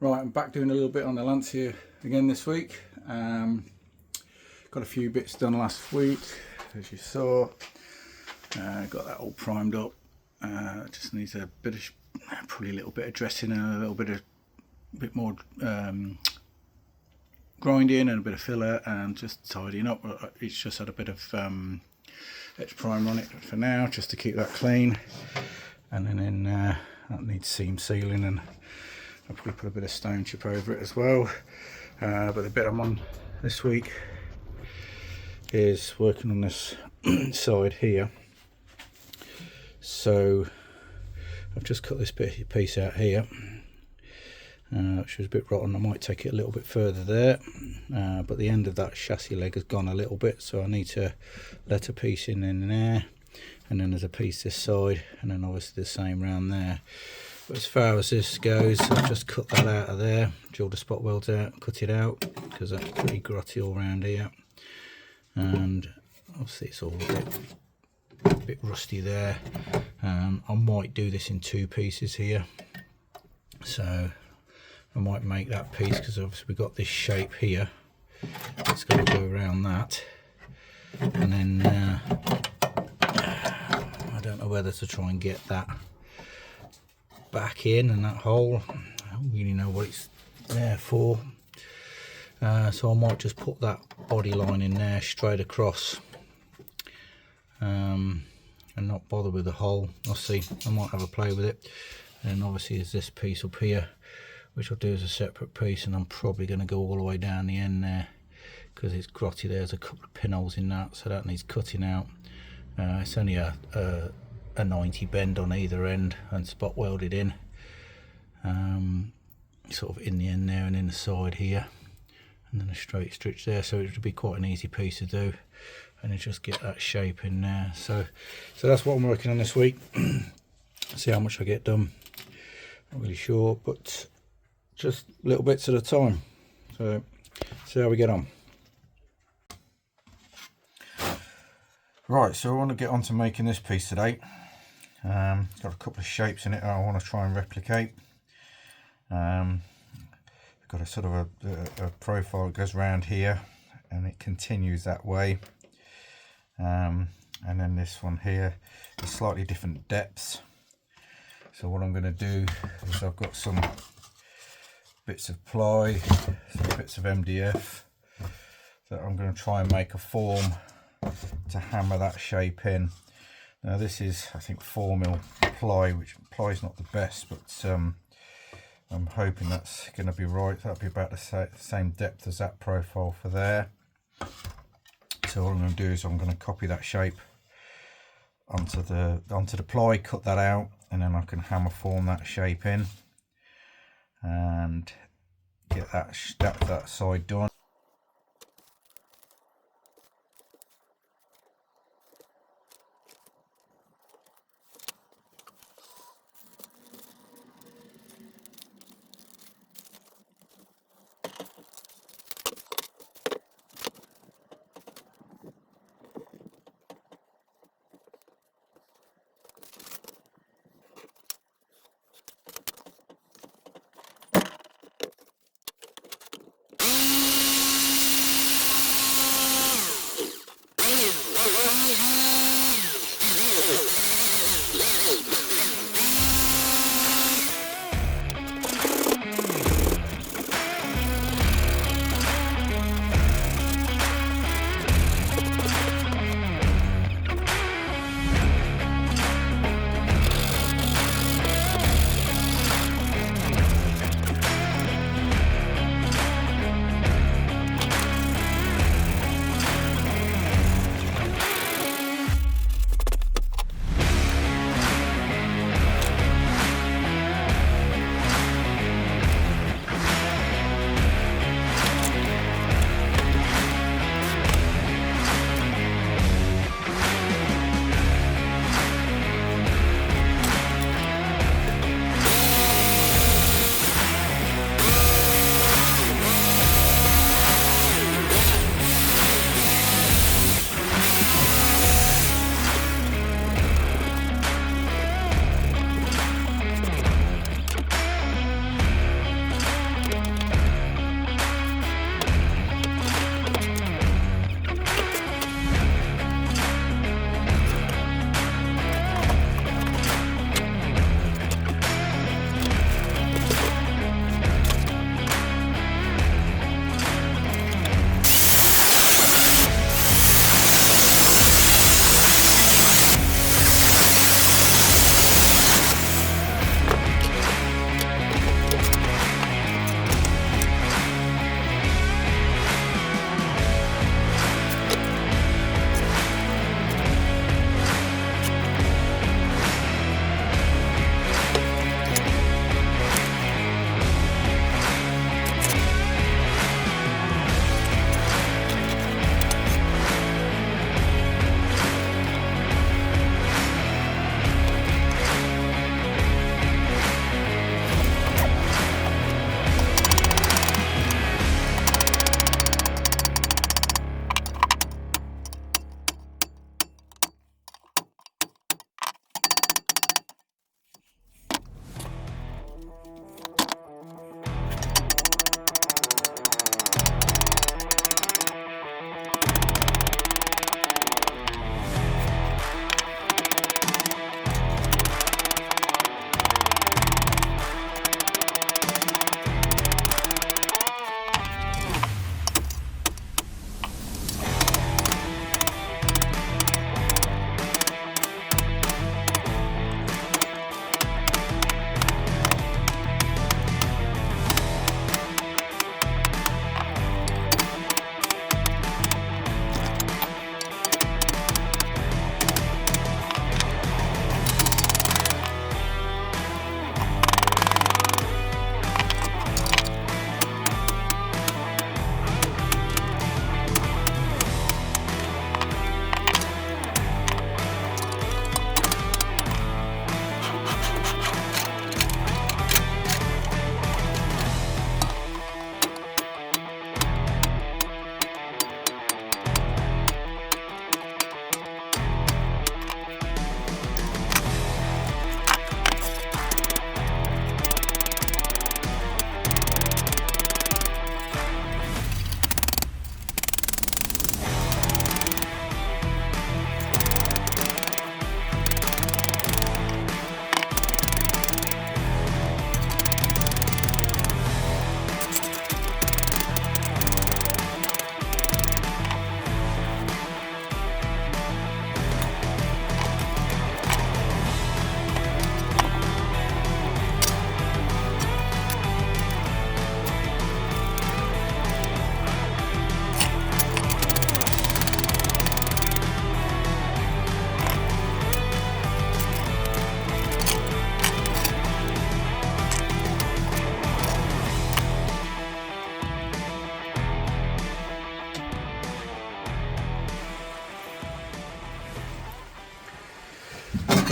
Right, I'm back doing a little bit on the Lancia again this week. Got a few bits done last week, as you saw. Got that all primed up. Just needs a bit of, probably a little bit of dressing and a little bit more grinding and a bit of filler and just tidying up. It's just had a bit of etch primer on it for now, just to keep that clean. And then that needs seam sealing, and I'll probably put a bit of stone chip over it as well. But the bit I'm on this week is working on this side here. So I've just cut this piece out here, which was a bit rotten. I might take it a little bit further there, but the end of that chassis leg has gone a little bit, so I need to let a piece in there, and then there's a piece this side, and then obviously the same round there. But as far as this goes, I've just cut that out of there, drilled the spot welds out, cut it out, because that's pretty grotty all around here, and obviously it's all a bit rusty there. I might do this in two pieces here, so I might make that piece, because obviously we've got this shape here, it's got to go around that, and then I don't know whether to try and get that back in and that hole. I don't really know what it's there for, so I might just put that body line in there straight across, and not bother with the hole. I'll see, I might have a play with it. And obviously there's this piece up here, which I'll do as a separate piece, and I'm probably going to go all the way down the end there, because it's grotty. There's a couple of pinholes in that, so that needs cutting out. It's only a 90 bend on either end and spot welded in, sort of in the end there and in the side here, and then a straight stitch there, so it would be quite an easy piece to do, and just get that shape in there. So that's what I'm working on this week. See how much I get done, not really sure, but just little bits at a time. So see how we get on. Right, so I want to get on to making this piece today. Got a couple of shapes in it I want to try and replicate. Got a sort of a profile that goes around here and it continues that way, and then this one here is slightly different depths. So what I'm going to do is, I've got some bits of ply, some bits of MDF, that I'm going to try and make a form to hammer that shape in. Now this is, I think, 4mm ply, which ply is not the best, but I'm hoping that's going to be right. That'll be about the same depth as that profile for there. So what I'm going to do is I'm going to copy that shape onto the ply, cut that out, and then I can hammer form that shape in and get that side done.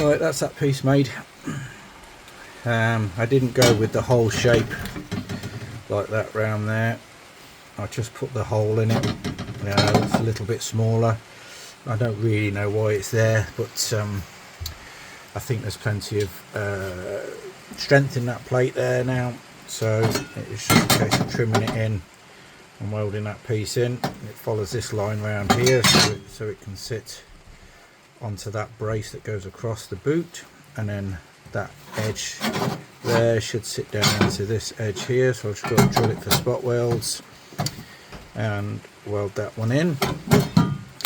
Right, that's that piece made. I didn't go with the whole shape like that round there. I just put the hole in it. It's a little bit smaller. I don't really know why it's there, but I think there's plenty of strength in that plate there now, so it's just a case of trimming it in and welding that piece in. It follows this line round here, so it can sit onto that brace that goes across the boot, and then that edge there should sit down into this edge here. So I've just got to drill it for spot welds and weld that one in. So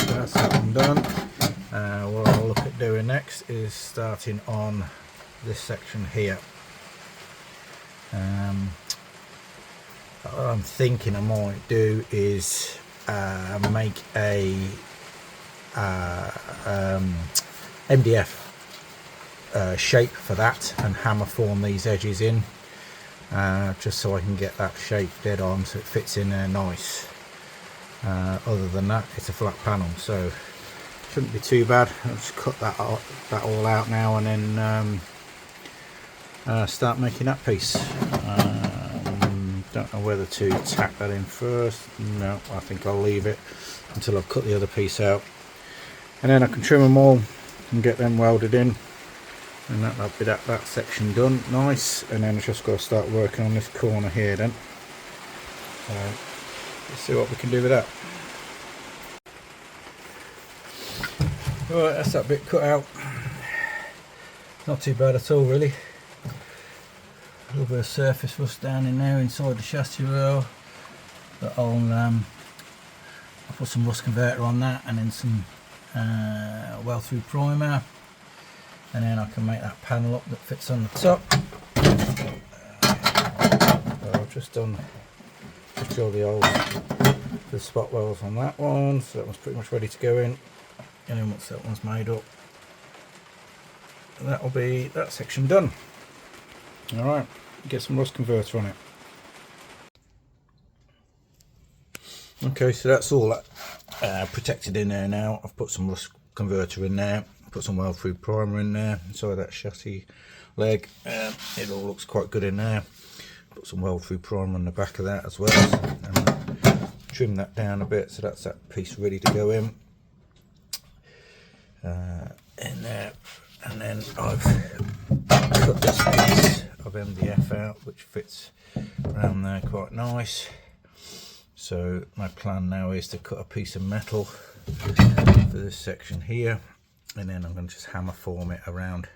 that's that one done. What I'll look at doing next is starting on this section here. What I'm thinking I might do is make a MDF shape for that and hammer form these edges in, just so I can get that shape dead on so it fits in there nice. Other than that, it's a flat panel, so shouldn't be too bad. I'll just cut that all out now and then start making that piece. Don't know whether to tack that in first. No, I think I'll leave it until I've cut the other piece out, and then I can trim them all and get them welded in, and that'll be that section done nice. And then I've just got to start working on this corner here then. Let's see what we can do with that. Right, that's that bit cut out. Not too bad at all really. A little bit of surface rust down in there inside the chassis rail, but I'll put some rust converter on that, and then some weld through primer, and then I can make that panel up that fits on the top. So I've just drilled the holes for the spot welds on that one, so that one's pretty much ready to go in. And then once that one's made up, that'll be that section done. Alright, get some rust converter on it. Okay, so that's all protected in there now. I've put some rust converter in there, put some weld through primer in there inside that chassis leg. It all looks quite good in there. Put some weld through primer on the back of that as well, and trim that down a bit, so that's that piece ready to go in there. And then I've cut this piece of MDF out, which fits around there quite nice. So my plan now is to cut a piece of metal for this section here, and then I'm going to just hammer form it around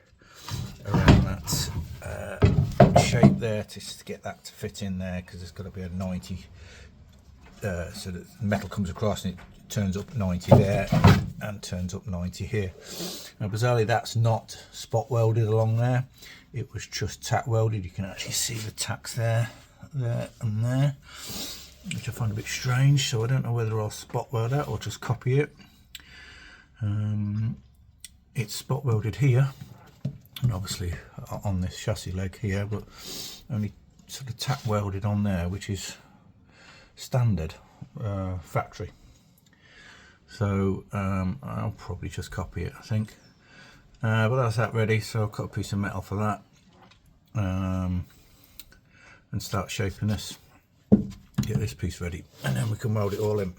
that shape there to get that to fit in there, because there's got to be a 90, so that the metal comes across and it turns up 90 there and turns up 90 here. Now bizarrely, that's not spot welded along there, it was just tack welded. You can actually see the tacks there and there, which I find a bit strange, so I don't know whether I'll spot weld that or just copy it. It's spot welded here and obviously on this chassis leg here, but only sort of tack welded on there, which is standard factory. So I'll probably just copy it, I think. But that's that ready, so I'll cut a piece of metal for that, and start shaping this, get this piece ready, and then we can weld it all in.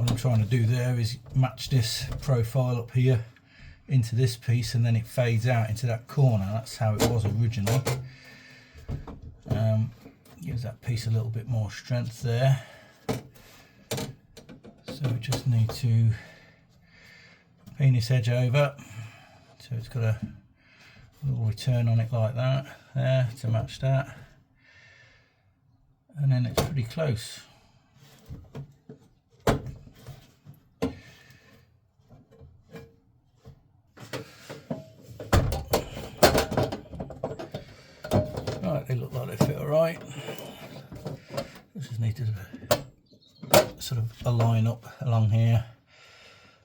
what I'm trying to do there is match this profile up here into this piece, and then it fades out into that corner. That's how it was originally. Gives that piece a little bit more strength there. So we just need to pin this edge over so it's got a little return on it like that there to match that, and then it's pretty close. Right, they look like they fit alright. Just need to sort of align up along here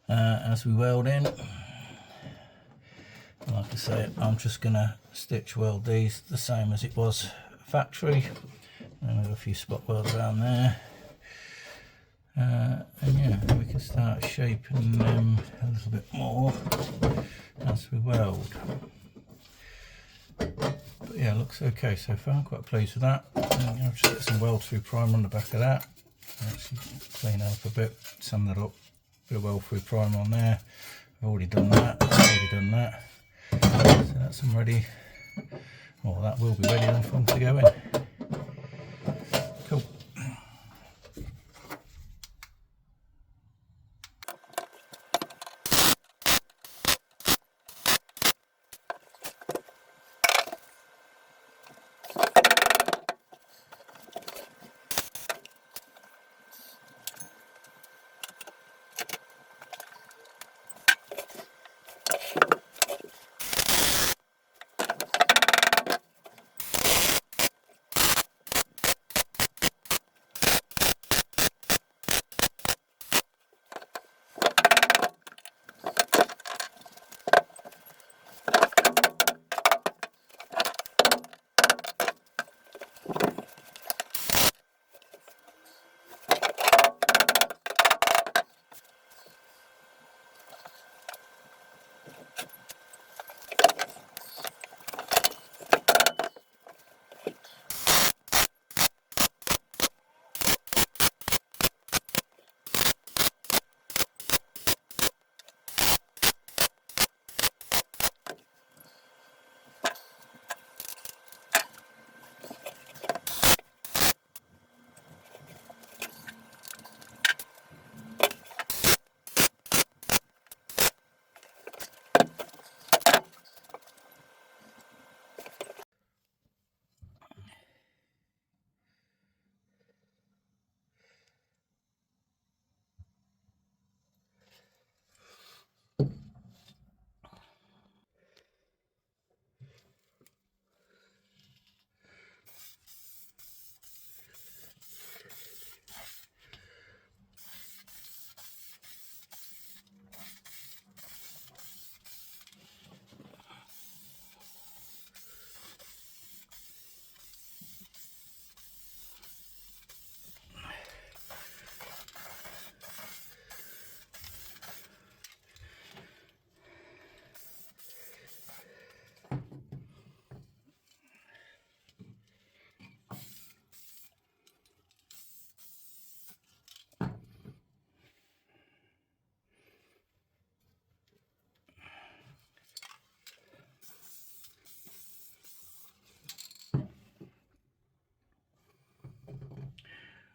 as we weld in. Like I say, I'm just going to stitch weld these the same as it was factory, and with a few spot welds around there, and yeah, we can start shaping them a little bit more as we weld. But yeah, looks okay so far. I'm quite pleased with that. I'll just get some weld through primer on the back of that. Actually clean that up a bit, sum that up, bit of weld through primer on there. I've already done that. So that's them ready. Well, that will be ready then for them to go in. Cool.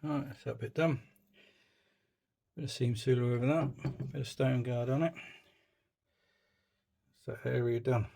Right, that's that bit done. Bit of seam sealer over that, bit of stone guard on it. That's that area done.